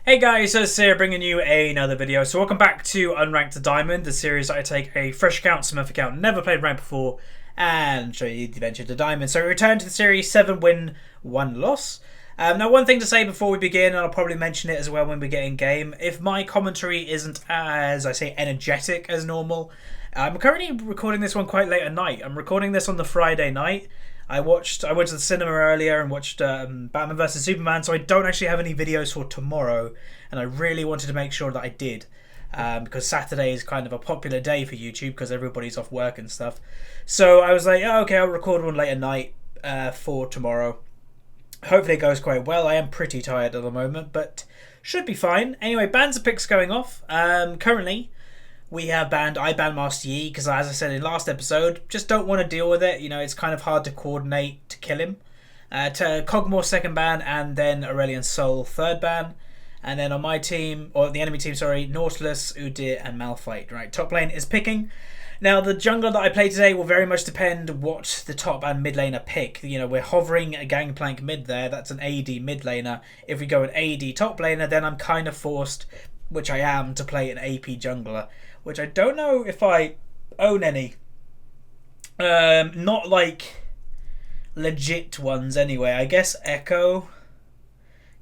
Hey guys, so it's here bringing you another video. So welcome back to Unranked to Diamond, the series that I take a fresh account, Smurf account, never played rank before, and show you the adventure to Diamond. So we return to the series, 7 win, 1 loss. Now one thing to say before we begin, and I'll probably mention it as well when we get in game, if my commentary isn't as, I say, energetic as normal, I'm currently recording this one quite late at night. I'm recording this on the Friday night. I went to the cinema earlier and watched Batman vs Superman, so I don't actually have any videos for tomorrow, and I really wanted to make sure that I did, because Saturday is kind of a popular day for YouTube because everybody's off work and stuff. So I was like, oh, okay, I'll record one late at night for tomorrow. Hopefully it goes quite well. I am pretty tired at the moment, but should be fine. Anyway, bans and picks going off. Currently, we have I banned Master Yi because, as I said in last episode, just don't want to deal with it. You know, it's kind of hard to coordinate to kill him. To Cogmore second ban, and then Aurelian Soul third ban. And then on my team, or the enemy team, sorry, Nautilus, Udyr, and Malphite. Right, top lane is picking. Now, the jungler that I play today will very much depend what the top and mid laner pick. You know, we're hovering a Gangplank mid there. That's an AD mid laner. If we go an AD top laner, then I'm kind of forced, which I am, to play an AP jungler, which I don't know if I own any. Not like legit ones anyway. I guess Echo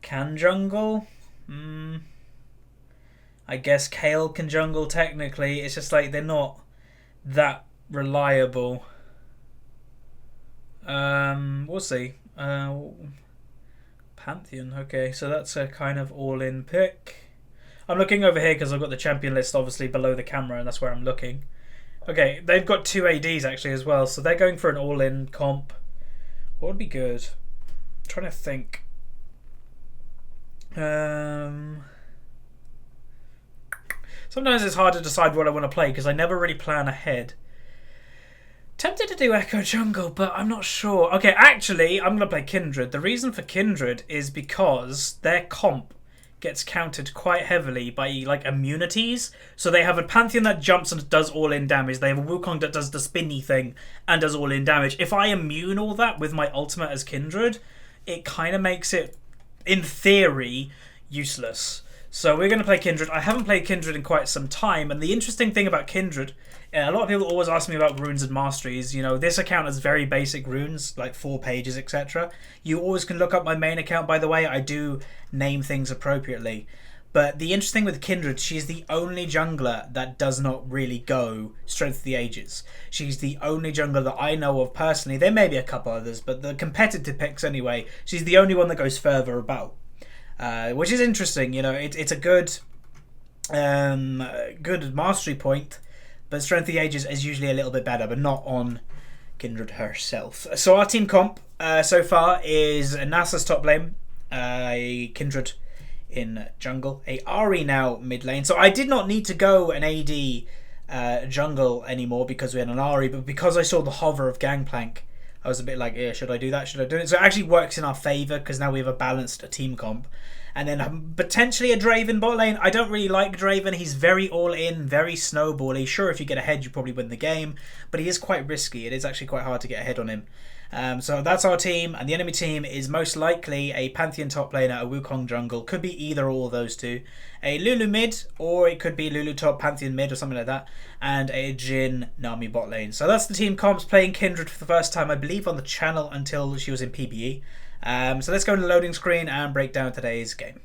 can jungle. I guess Kale can jungle technically. It's just like they're not that reliable. We'll see. Pantheon. Okay, so that's a kind of all-in pick. I'm looking over here because I've got the champion list obviously below the camera, and that's where I'm looking. Okay, they've got 2 ADs actually as well, so they're going for an all-in comp. What would be good? I'm trying to think. Sometimes it's hard to decide what I want to play because I never really plan ahead. Tempted to do Echo Jungle, but I'm not sure. Okay, actually, I'm going to play Kindred. The reason for Kindred is because their comp gets countered quite heavily by like immunities. So they have a Pantheon that jumps and does all-in damage. They have a Wukong that does the spinny thing and does all-in damage. If I immune all that with my ultimate as Kindred, it kind of makes it, in theory, useless. So we're going to play Kindred. I haven't played Kindred in quite some time, and the interesting thing about Kindred, a lot of people always ask me about runes and masteries. You know, this account has very basic runes, like 4 pages, etc. You always can look up my main account, by the way. I do name things appropriately. But the interesting thing with Kindred, she's the only jungler that does not really go Strength of the Ages. She's the only jungler that I know of personally. There may be a couple others, but the competitive picks anyway, she's the only one that goes further about. Which is interesting, you know, it's a good good mastery point, but Strength of the Ages is usually a little bit better, but not on Kindred herself. So our team comp so far is Nasa's top lane, a Kindred in jungle, a Ahri now mid lane. So I did not need to go an AD jungle anymore because we had an Ahri, but because I saw the hover of Gangplank, I was a bit like, yeah, should I do that? Should I do it? So it actually works in our favour because now we have a balanced team comp. And then potentially a Draven bot lane. I don't really like Draven. He's very all-in, very snowbally. Sure, if you get ahead, you probably win the game. But he is quite risky. It is actually quite hard to get ahead on him. So that's our team. And the enemy team is most likely a Pantheon top laner, a Wukong jungle. Could be either or all of those two. A Lulu mid, or it could be Lulu top, Pantheon mid, or something like that. And a Jhin Nami bot lane. So that's the team comps, playing Kindred for the first time, I believe, on the channel until she was in PBE. So let's go to the loading screen and break down today's game.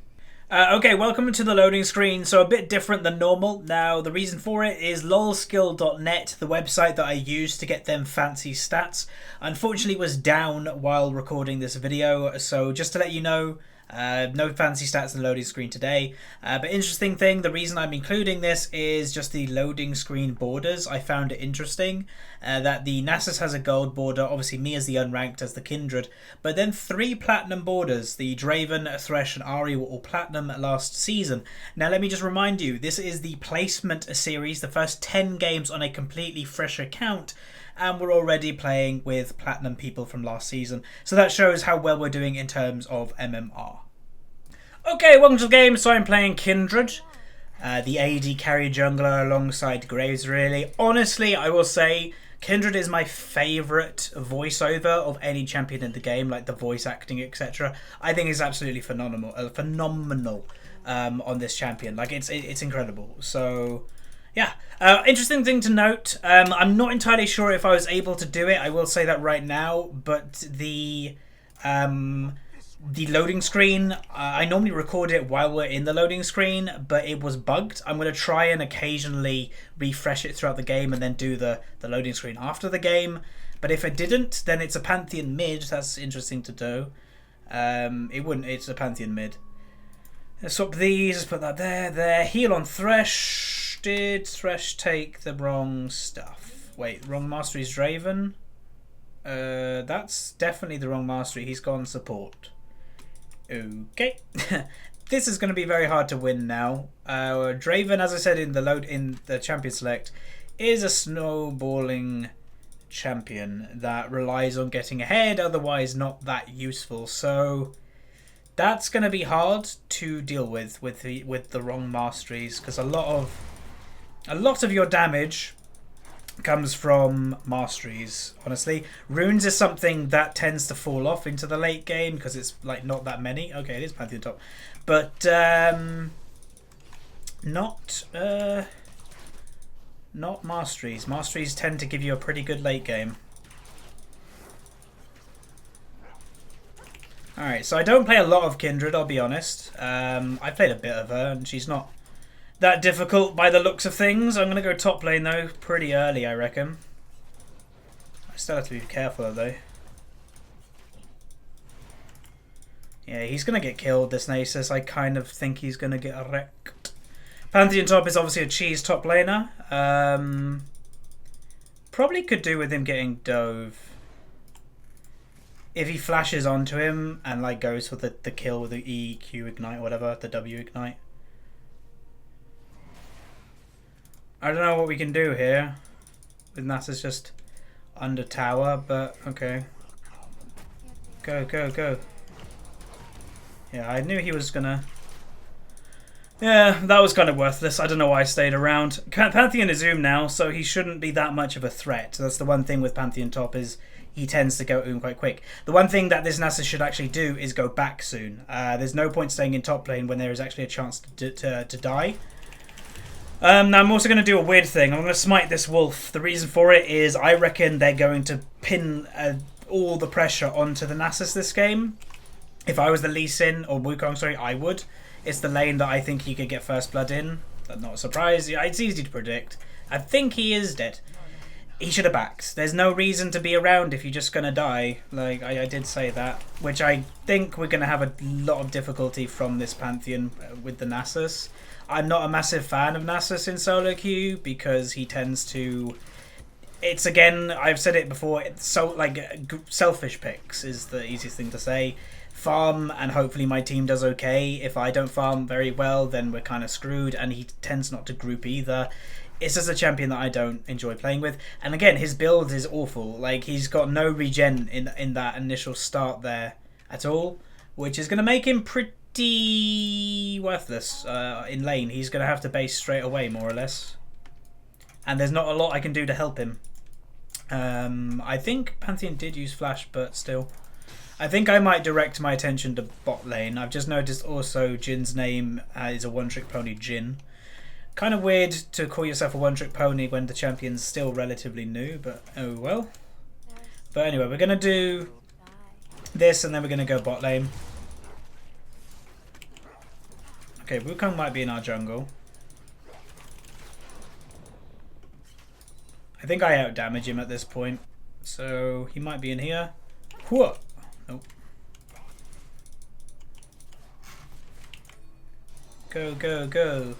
Okay, welcome to the loading screen. So a bit different than normal. Now, the reason for it is lolskill.net, the website that I use to get them fancy stats, unfortunately was down while recording this video. So just to let you know, no fancy stats in the loading screen today. But interesting thing, the reason I'm including this is just the loading screen borders. I found it interesting that the Nasus has a gold border, obviously me as the unranked as the Kindred, but then 3 platinum borders. The Draven, Thresh and Ahri were all platinum last season. Now let me just remind you, this is the placement series, the first 10 games on a completely fresh account, and we're already playing with platinum people from last season. So that shows how well we're doing in terms of MMR. Okay, welcome to the game. So I'm playing Kindred, the AD carry jungler alongside Graves, really. Honestly, I will say Kindred is my favourite voiceover of any champion in the game, like the voice acting, etc. I think it's absolutely phenomenal. on this champion. Like it's incredible. So yeah, interesting thing to note. I'm not entirely sure if I was able to do it. I will say that right now, but the loading screen, I normally record it while we're in the loading screen, but it was bugged. I'm going to try and occasionally refresh it throughout the game and then do the loading screen after the game. But if it didn't, then it's a Pantheon mid. That's interesting to do. It wouldn't. It's a Pantheon mid. Let's swap these. Let's put that there. Heal on Thresh. Did Thresh take the wrong stuff? Wait, wrong mastery is Draven. That's definitely the wrong mastery. He's gone support. Okay. This is going to be very hard to win now. Draven, as I said in the champion select, is a snowballing champion that relies on getting ahead, otherwise not that useful. So that's going to be hard to deal with the wrong masteries, because a lot of your damage comes from masteries. Honestly, runes is something that tends to fall off into the late game because it's like not that many. Okay, it is Pantheon top, but not masteries. Masteries tend to give you a pretty good late game. Alright, so I don't play a lot of Kindred, I'll be honest. I played a bit of her, and she's not that difficult by the looks of things. I'm going to go top lane, though, pretty early, I reckon. I still have to be careful, though. Yeah, he's going to get killed, this Nasus. I kind of think he's going to get wrecked. Pantheon top is obviously a cheese top laner. Probably could do with him getting dove. If he flashes onto him and like goes for the kill with the E, Q ignite, or whatever, the W ignite. I don't know what we can do here. With Nasus just under tower, but okay. Go, go, go. Yeah, I knew he was gonna... Yeah, that was kind of worthless. I don't know why I stayed around. Pantheon is Oom now, so he shouldn't be that much of a threat. That's the one thing with Pantheon top, is he tends to go Oom quite quick. The one thing that this Nasus should actually do is go back soon. There's no point staying in top lane when there is actually a chance to die. Now I'm also going to do a weird thing. I'm going to smite this wolf. The reason for it is I reckon they're going to pin all the pressure onto the Nasus this game. If I was the Lee Sin, or Wukong, sorry, I would. It's the lane that I think he could get first blood in. That's not a surprise. It's easy to predict. I think he is dead. He should have backed. There's no reason to be around if you're just going to die. Like, I did say that. Which I think we're going to have a lot of difficulty from this Pantheon with the Nasus. I'm not a massive fan of Nasus in solo queue because he tends to... It's, again, I've said it before, it's so, like, selfish picks is the easiest thing to say. Farm, and hopefully my team does okay. If I don't farm very well, then we're kind of screwed, and he tends not to group either. It's just a champion that I don't enjoy playing with. And again, his build is awful. Like, he's got no regen in that initial start there at all, which is going to make him pretty worthless in lane. He's going to have to base straight away, more or less. And there's not a lot I can do to help him. I think Pantheon did use flash, but still. I think I might direct my attention to bot lane. I've just noticed also Jin's name is a one-trick pony, Jin. Kind of weird to call yourself a one-trick pony when the champion's still relatively new, but oh well. But anyway, we're going to do this and then we're going to go bot lane. Okay, Wukong might be in our jungle. I think I out-damage him at this point, so he might be in here. Whoa! Nope. Go, go, go.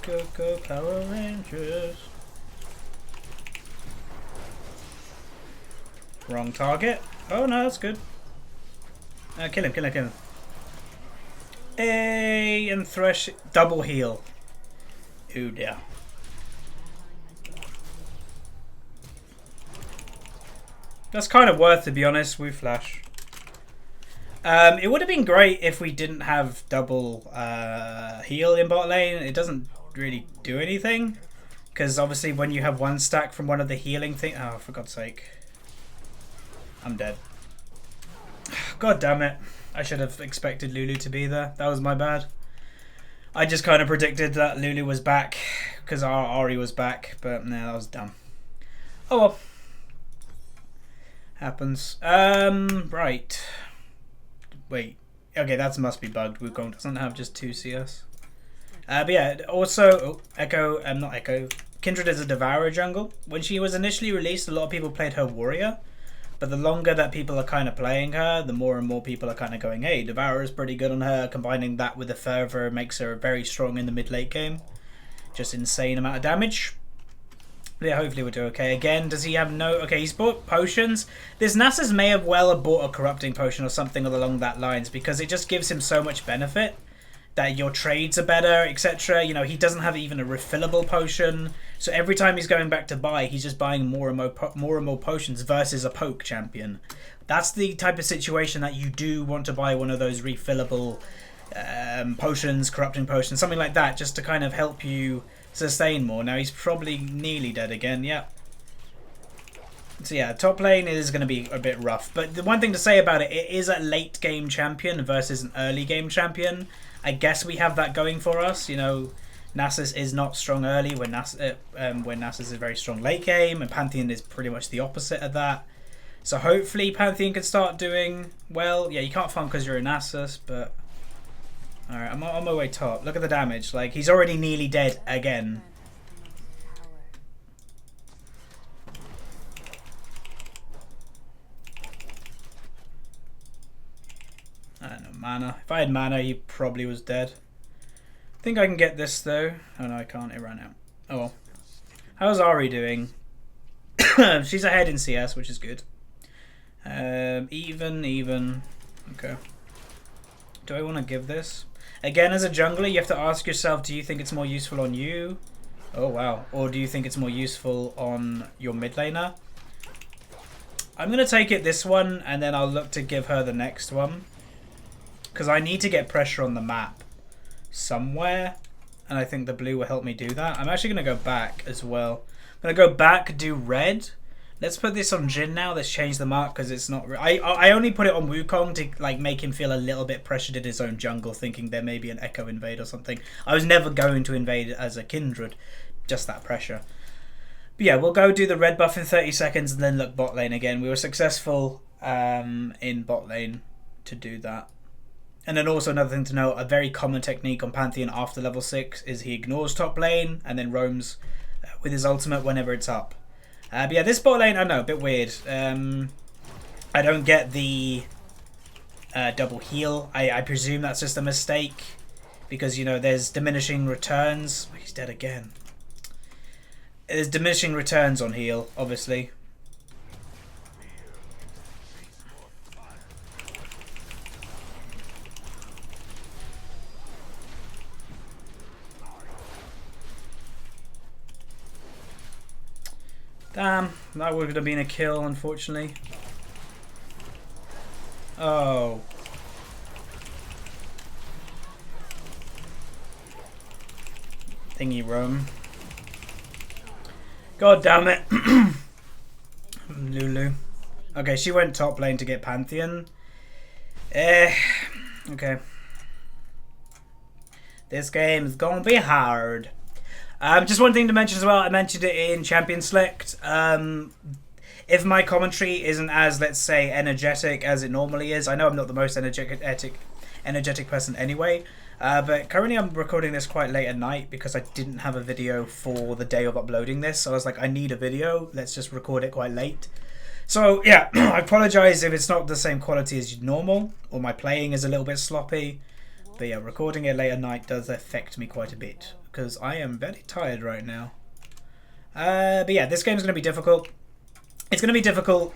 Go, go, Power Rangers. Wrong target. Oh no, that's good. Kill him, kill him, kill him. Hey, and Thresh double heal. Ooh dear. That's kind of worth, to be honest, with flash. It would have been great if we didn't have double heal in bot lane. It doesn't really do anything. Because obviously when you have one stack from one of the healing things... Oh, for God's sake. I'm dead. God damn it. I should have expected Lulu to be there. That was my bad. I just kind of predicted that Lulu was back because our Ari was back, but no, that was dumb. Oh well. Happens. Right. Wait. Okay, that must be bugged. Wukong doesn't have just 2 CS. But yeah, also, Echo, not Echo. Kindred is a Devourer jungle. When she was initially released, a lot of people played her Warrior. But the longer that people are kind of playing her, the more and more people are kind of going, hey, Devourer is pretty good on her. Combining that with the Fervor makes her very strong in the mid-late game. Just insane amount of damage. Yeah, hopefully we'll do okay. Again, does he have no... Okay, he's bought potions. This Nasus may have well have bought a Corrupting Potion or something along that lines because it just gives him so much benefit that your trades are better, etc. You know, he doesn't have even a refillable potion. So every time he's going back to buy, he's just buying more and more potions versus a poke champion. That's the type of situation that you do want to buy one of those refillable potions, Corrupting Potions, something like that, just to kind of help you sustain more. Now he's probably nearly dead again. Yep. So yeah, top lane is going to be a bit rough. But the one thing to say about it, it is a late game champion versus an early game champion. I guess we have that going for us. You know, Nasus is not strong early when Nasus is very strong late game, and Pantheon is pretty much the opposite of that. So hopefully Pantheon can start doing well. Yeah, you can't farm because you're a Nasus, but... Alright, I'm on my way top. Look at the damage. Like, he's already nearly dead again. I don't know, mana. If I had mana, he probably was dead. I think I can get this, though. Oh, no, I can't. It ran out. Oh, well. How's Ari doing? She's ahead in CS, which is good. Even. Okay. Do I want to give this? Again, as a jungler, you have to ask yourself, do you think it's more useful on you? Oh, wow. Or do you think it's more useful on your mid laner? I'm going to take it this one, and then I'll look to give her the next one. Because I need to get pressure on the map somewhere. And I think the blue will help me do that. I'm actually going to go back as well. I'm going to go back, do red. Let's put this on Jhin now. Let's change the mark because it's not... I only put it on Wukong to like make him feel a little bit pressured in his own jungle, thinking there may be an Echo invade or something. I was never going to invade as a Kindred. Just that pressure. But yeah, we'll go do the red buff in 30 seconds and then look bot lane again. We were successful in bot lane to do that. And then also another thing to note, a very common technique on Pantheon after level 6 is he ignores top lane and then roams with his ultimate whenever it's up. But yeah, this bot lane, I know, a bit weird. I don't get the double heal. I presume that's just a mistake because, you know, there's diminishing returns. Oh, he's dead again. There's diminishing returns on heal, obviously. Damn, that would have been a kill, unfortunately. Oh. Thingy roam. God damn it. Lulu. Okay, she went top lane to get Pantheon. Okay. This game is gonna be hard. Just one thing to mention as well, I mentioned it in Champion Select. If my commentary isn't as, let's say, energetic as it normally is, I know I'm not the most energetic person anyway, but currently I'm recording this quite late at night because I didn't have a video for the day of uploading this, so I was like, I need a video, let's just record it quite late. So yeah, I apologise if it's not the same quality as normal, or my playing is a little bit sloppy, but yeah, recording it late at night does affect me quite a bit. Because I am very tired right now. But yeah, this game's going to be difficult. It's going to be difficult.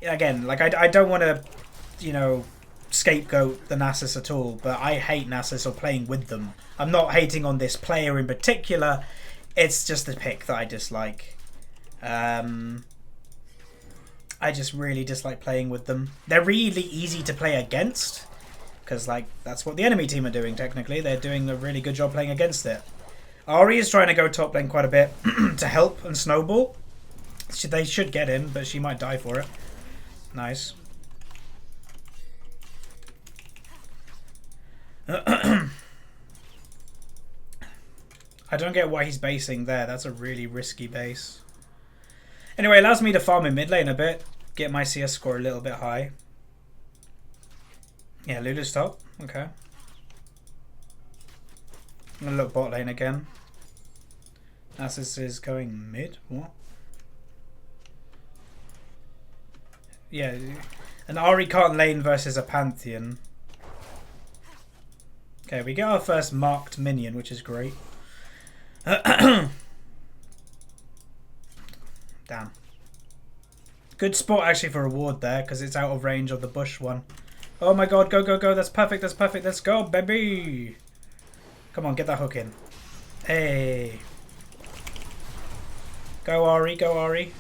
Again, like I don't want to, you know, scapegoat the Nasus at all. But I hate Nasus or playing with them. I'm not hating on this player in particular. It's just the pick that I dislike. I just really dislike playing with them. They're really easy to play against. Because, like, that's what the enemy team are doing, technically. They're doing a really good job playing against it. Ari is trying to go top lane quite a bit to help and snowball. They should get him, but she might die for it. Nice. I don't get why he's basing there. That's a really risky base. Anyway, it allows me to farm in mid lane a bit. Get my CS score a little bit high. Yeah, Lulu's top. Okay. I'm going to look bot lane again. Nasus is going mid. What? Yeah. An Ahri can't lane versus a Pantheon. Okay, we get our first marked minion, which is great. Damn. Good spot actually for reward there, because it's out of range of the bush one. Oh my god, go, go, go. That's perfect, that's perfect. Let's go, baby. Come on, get that hook in. Hey. Go, Ahri, go, Ahri.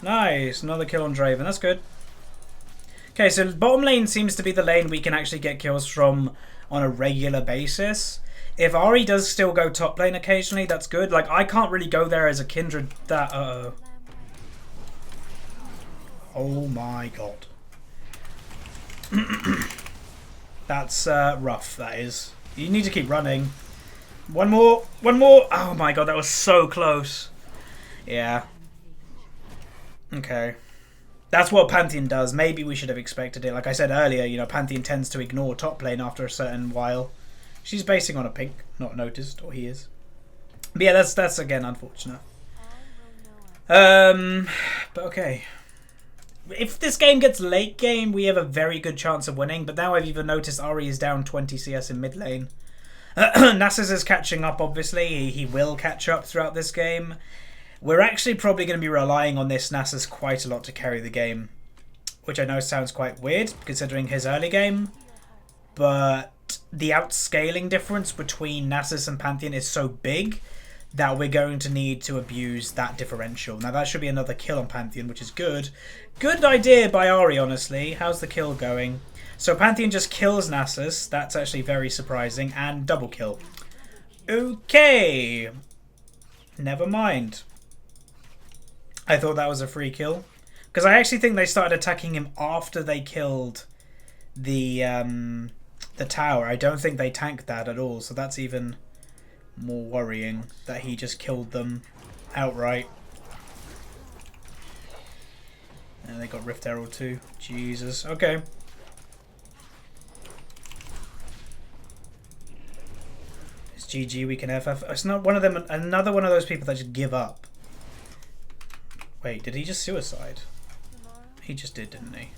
Nice, another kill on Draven. That's good. Okay, so bottom lane seems to be the lane we can actually get kills from on a regular basis. If Ahri does still go top lane occasionally, that's good. Like, I can't really go there as a Kindred that... Uh-oh. Oh my god. That's rough, that is. You need to keep running. One more, one more. Oh my god, that was so close. Yeah. Okay. That's what Pantheon does. Maybe we should have expected it. Like I said earlier, you know, Pantheon tends to ignore top lane after a certain while. She's basing on a pink, not noticed, or he is. But yeah, that's again unfortunate. But okay. If this game gets late game, we have a very good chance of winning. But now I've even noticed Ahri is down 20 CS in mid lane. Nasus is catching up, obviously. He will catch up throughout this game. We're actually probably going to be relying on this Nasus quite a lot to carry the game. Which I know sounds quite weird, considering his early game. But the outscaling difference between Nasus and Pantheon is so big that we're going to need to abuse that differential. Now that should be another kill on Pantheon, which is good. Good idea by Ahri, honestly. How's the kill going? So Pantheon just kills Nasus. That's actually very surprising. And double kill. Okay. Never mind. I thought that was a free kill. Because I actually think they started attacking him after they killed the tower. I don't think they tanked that at all. So that's even more worrying that he just killed them outright. And they got Rift Herald too. Jesus. Okay. It's GG. We can FF. It's not one of them. Another one of those people that just give up. Wait, did he just suicide? He just did, didn't he?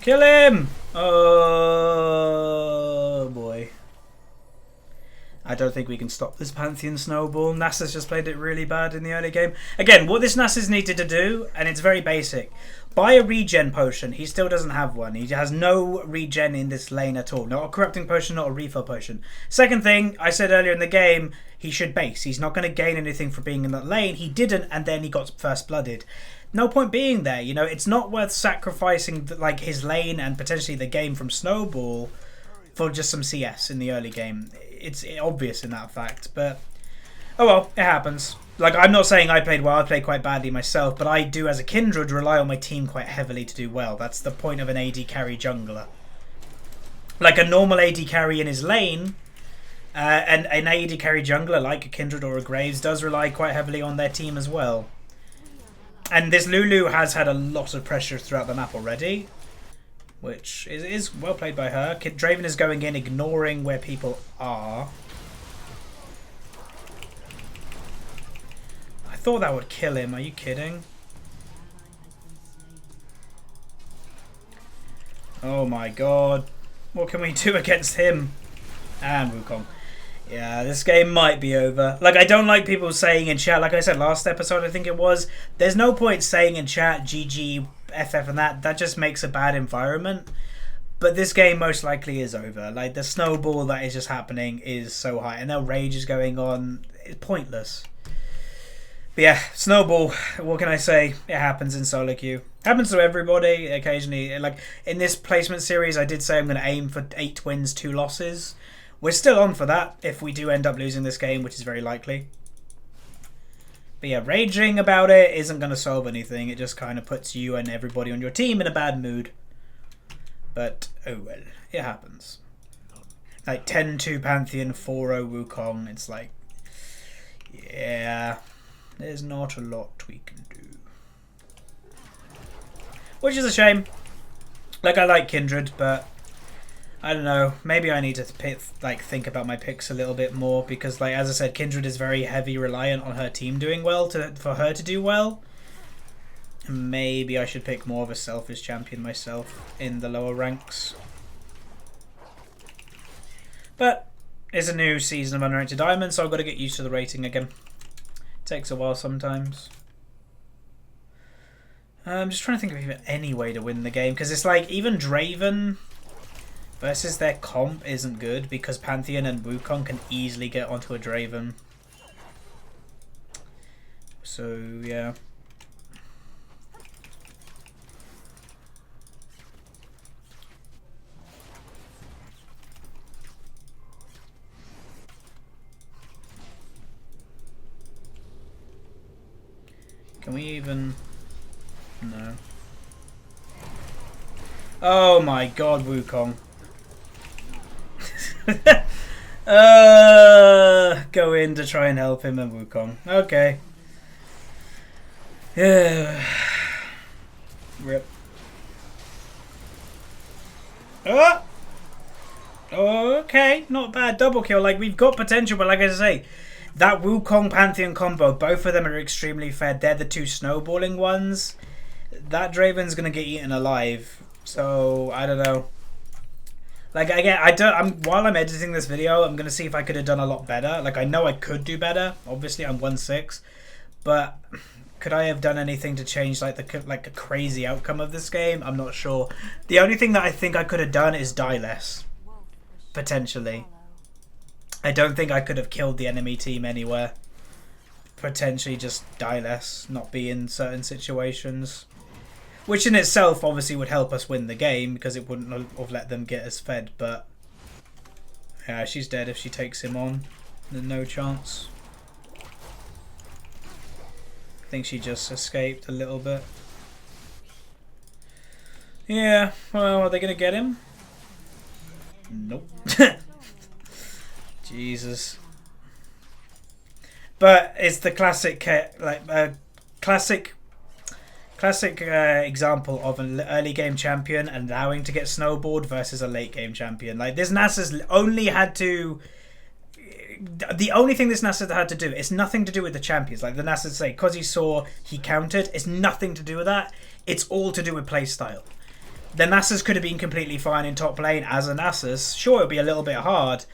Kill him! Oh boy. I don't think we can stop this Pantheon snowball. Nasus just played it really bad in the early game. Again, what this Nasus needed to do, and it's very basic, buy a regen potion. He still doesn't have one. He has no regen in this lane at all. Not a corrupting potion, not a refill potion. Second thing, I said earlier in the game, he should base. He's not going to gain anything for being in that lane. He didn't, and then he got first blooded. No point being there, you know, it's not worth sacrificing like his lane and potentially the game from Snowball for just some CS in the early game. It's obvious in that fact, but oh well, it happens. Like, I'm not saying I played well, I played quite badly myself, but I do as a Kindred rely on my team quite heavily to do well. That's the point of an AD carry jungler. Like a normal AD carry in his lane, and an AD carry jungler like a Kindred or a Graves does rely quite heavily on their team as well. And this Lulu has had a lot of pressure throughout the map already, which is well played by her. Draven is going in, ignoring where people are. I thought that would kill him. Are you kidding? Oh my god. What can we do against him? And Wukong. Yeah, this game might be over. Like, I don't like people saying in chat, like I said last episode, I think it was, there's no point saying in chat, GG, FF and that. That just makes a bad environment. But this game most likely is over. Like, the snowball that is just happening is so high. And now rage is going on. It's pointless. But yeah, snowball, what can I say? It happens in solo queue. Happens to everybody occasionally. Like, in this placement series, I did say I'm going to aim for 8 wins, 2 losses. We're still on for that if we do end up losing this game, which is very likely. But yeah, raging about it isn't going to solve anything. It just kind of puts you and everybody on your team in a bad mood. But, oh well, it happens. Like 10-2 Pantheon, 4-0 Wukong. It's like, yeah, there's not a lot we can do. Which is a shame. Like, I like Kindred, but I don't know. Maybe I need to think about my picks a little bit more because, like, as I said, Kindred is very heavy reliant on her team doing well for her to do well. And maybe I should pick more of a selfish champion myself in the lower ranks. But it's a new season of Unranked Diamond, so I've got to get used to the rating again. It takes a while sometimes. I'm just trying to think of even any way to win the game because it's like even Draven versus their comp isn't good because Pantheon and Wukong can easily get onto a Draven. So, yeah. Can we even... No. Oh my god, Wukong. Go in to try and help him and Wukong. Okay. Yeah. Rip. Oh! Okay, not bad. Double kill. Like, we've got potential, but like I say, that Wukong Pantheon combo, both of them are extremely fed. They're the two snowballing ones. That Draven's gonna get eaten alive. So, I don't know. Like, again, while I'm editing this video, I'm gonna see if I could have done a lot better. Like, I know I could do better. Obviously, I'm 1-6. But could I have done anything to change, like, a crazy outcome of this game? I'm not sure. The only thing that I think I could have done is die less. Potentially. I don't think I could have killed the enemy team anywhere. Potentially just die less, not be in certain situations. Which in itself obviously would help us win the game because it wouldn't have let them get us fed, but yeah, she's dead if she takes him on. There's no chance. I think she just escaped a little bit. Yeah, well, are they going to get him? Nope. Jesus. But it's the classic, classic example of an early game champion allowing to get snowballed versus a late game champion. Like, this Nasa's only had to... The only thing this Nasa had to do, it's nothing to do with the champions. Like the Nasa say, because he saw he countered, it's nothing to do with that. It's all to do with playstyle. The Nasus could have been completely fine in top lane as a Nasus. Sure, it would be a little bit hard.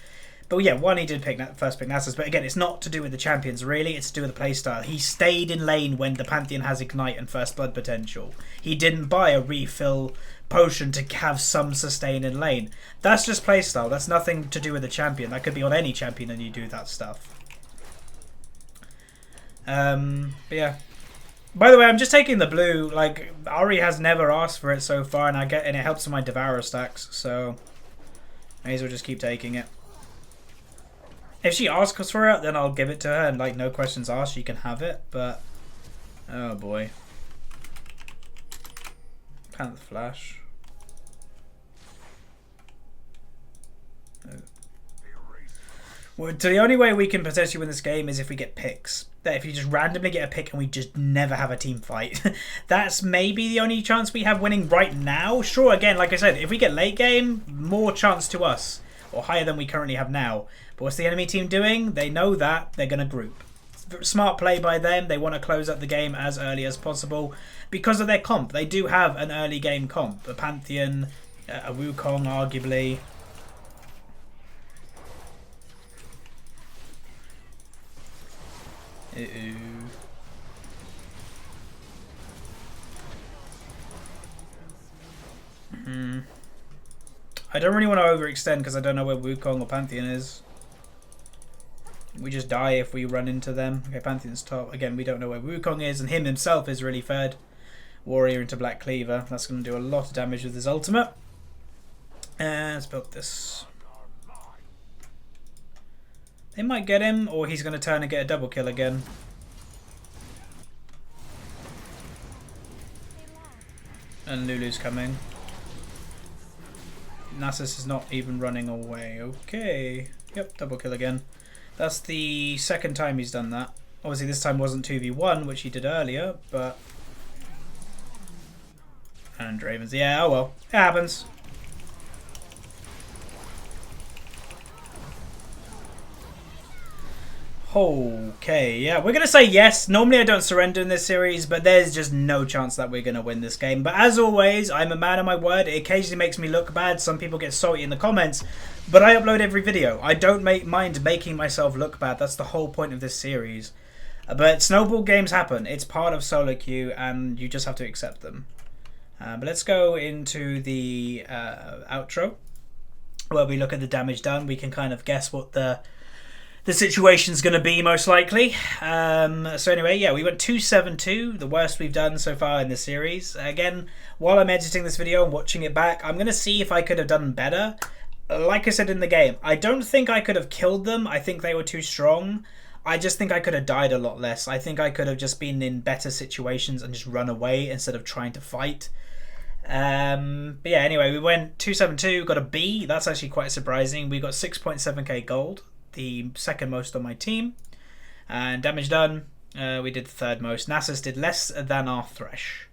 But yeah, one, he did first pick Nasus. But again, it's not to do with the champions, really. It's to do with the playstyle. He stayed in lane when the Pantheon has Ignite and First Blood potential. He didn't buy a refill potion to have some sustain in lane. That's just playstyle. That's nothing to do with the champion. That could be on any champion and you do that stuff. But yeah. By the way, I'm just taking the blue. Like, Ari has never asked for it so far, and it helps with my Devourer stacks, so I may as well just keep taking it. If she asks us for it, then I'll give it to her, and like no questions asked, she can have it. But oh boy, Panther Flash. Oh. Well, the only way we can potentially win this game is if we get picks. That if you just randomly get a pick and we just never have a team fight. That's maybe the only chance we have winning right now. Sure, again, like I said, if we get late game, more chance to us. Or higher than we currently have now. But what's the enemy team doing? They know that. They're going to group. Smart play by them. They want to close up the game as early as possible. Because of their comp. They do have an early game comp. A Pantheon, a Wukong arguably. I don't really want to overextend because I don't know where Wukong or Pantheon is. We just die if we run into them. Okay, Pantheon's top. Again, we don't know where Wukong is, and him himself is really fed. Warrior into Black Cleaver. That's going to do a lot of damage with his ultimate. And let's build this. They might get him, or he's going to turn and get a double kill again. And Lulu's coming. Nasus is not even running away. Okay. Yep, double kill again. That's the second time he's done that. Obviously this time wasn't 2v1, which he did earlier, but... And Ravens. Yeah, oh well. It happens. Okay, yeah, we're going to say yes. Normally I don't surrender in this series, but there's just no chance that we're going to win this game. But as always, I'm a man of my word. It occasionally makes me look bad. Some people get salty in the comments, but I upload every video. I don't mind making myself look bad. That's the whole point of this series. But snowball games happen. It's part of solo queue, and you just have to accept them. But let's go into the outro, where we look at the damage done. We can kind of guess what the situation's going to be, most likely. So anyway, yeah, we went 272, the worst we've done so far in this series. Again, while I'm editing this video and watching it back, I'm going to see if I could have done better. Like I said in the game, I don't think I could have killed them. I think they were too strong. I just think I could have died a lot less. I think I could have just been in better situations and just run away instead of trying to fight. But yeah, anyway, we went 272, got a B. That's actually quite surprising. We got 6.7k gold, the second most on my team. And damage done, we did the third most. Nasus did less than our Thresh.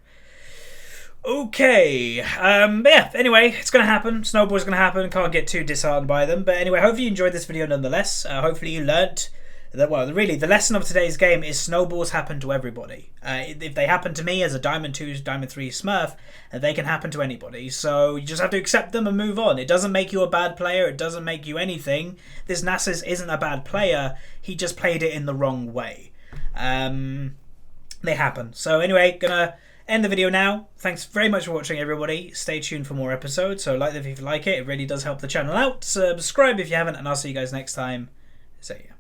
Okay, but yeah, anyway, it's going to happen. Snowball's going to happen. Can't get too disheartened by them. But anyway, hopefully you enjoyed this video nonetheless. Hopefully you learnt that, well, really, the lesson of today's game is snowballs happen to everybody. If they happen to me as a Diamond 2, Diamond 3 Smurf, they can happen to anybody. So you just have to accept them and move on. It doesn't make you a bad player. It doesn't make you anything. This Nasus isn't a bad player. He just played it in the wrong way. They happen. So anyway, gonna end the video now. Thanks very much for watching, everybody. Stay tuned for more episodes. So like the video if you like it. It really does help the channel out. Subscribe if you haven't, and I'll see you guys next time. See ya.